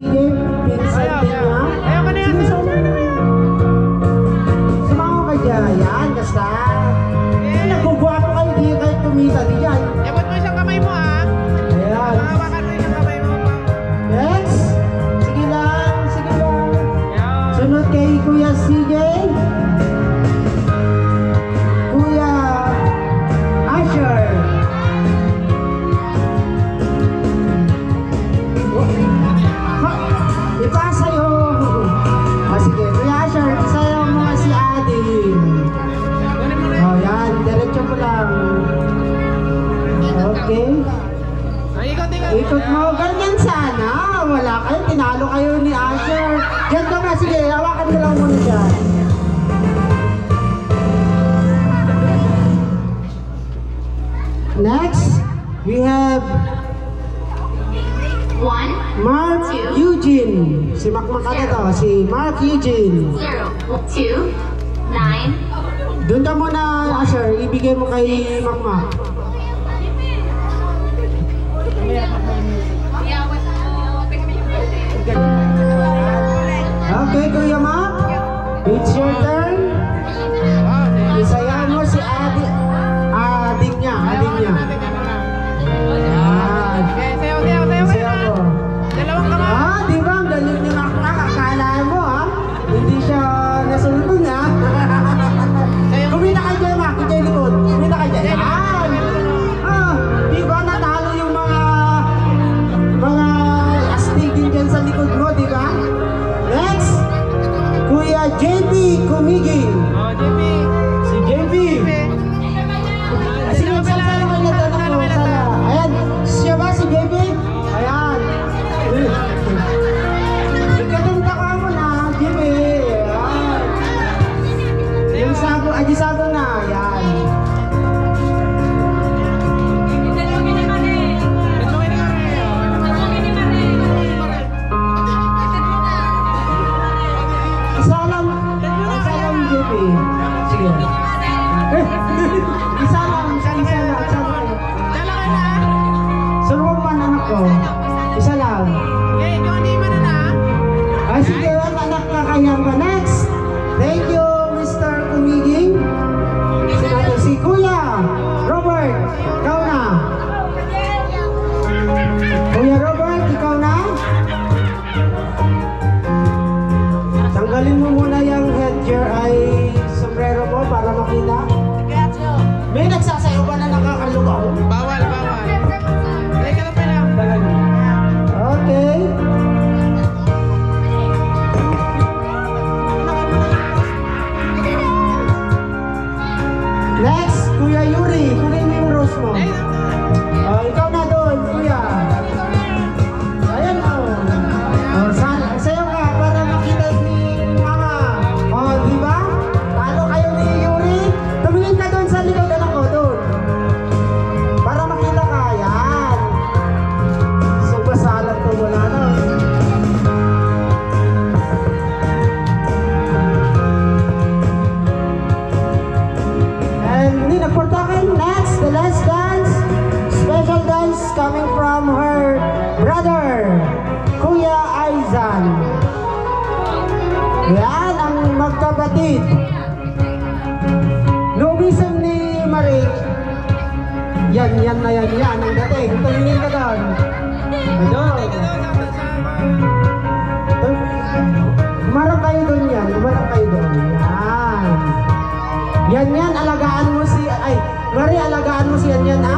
Pinsan din niya. Ayaw ka na yan. Sige, sumama ka dyan. Yan, basta. Nagbubuhat ko kayo, di kayo kumita di dyan. Ebot mo isang kamay mo ha. Ayan. Makawakan mo isang kamay mo. Next. Sige lang, sige lang. Yan. Sunod kay Kuya CJ. Kuya Asher. Ipasa yung... O sige, Kuya Asher, isayaw mo si Ading. Kunin mo na O yan, diretso mo lang. Okay. Ay, ikot. Ikot mo, ganyan sana. Wala kayo, tinalo kayo ni Asher. Diyan ka na, sige, hawakan mo lang muna dyan. Next, we have One, Mark Eugene. Si Makmak na to, si Mark Eugene. 0, 2, 9, Doon ka muna, Asher, ibigay mo kay Makmak. Okay, Kuya Mark, it's your turn. Isayaw mo si ading niya. Yan. Okay, sayaw. Isayaw mo. Dalawang kamay. Di ba? Ang galing ni Makmak. Akala mo, hindi siya nasulunod, Kumita kayo dyan, Mak. Ito yung likod. Kumita kayo dyan. Yan. Di ba? Natalo yung mga astigin dyan sa likod mo, di ba? Next, Kuya JP Kumiging. Oh, JP. Si JP. Sige, sala kayo na tanong ko. Sala. Ayan, siya ba si JP? Ayan. Ikatunda ka mo na, JP. Ayan. Yung sabong, aji sabong na. Ayan. Isa lang, JP. Sige. Isa lang. Dala ka na. Sulwang man anak ko. Isa lang. Okay, ikaw hindi mo na. Ay, sige, anak ka kanyang ka. Next. Thank you, Mr. Kumiging. Si Kuya Robert, ikaw na. Kuya Robert, ikaw na. Tanggalin mo muna yung headgear ay sombrero mo para makita. May nagsasayaw ba na nakakalugaw? Bawal. Ay, kalapay lang. Okay. Next, Kuya Yuri. Kunin mo yung rose mo. Ikaw na doon, Kuya. Ayan o. Sayaw ka para makita ni Mama. Di ba? Talo kayo ni Yuri. Tumingin ka doon sa likod anak ko, doon. Para makita ka. Yan. Sumpasalat to, wala na. And hindi nagportakan. Next, the last dance. Special dance coming from her brother, Kuya Aizan. Yan ang magkapatid. Lubisan ni Marie. Yan ang dating. Tumingin ka doon. Ayun. Umarap kayo doon yan. Yan, alagaan mo si... Ay, Marie, alagaan mo si yan, ha?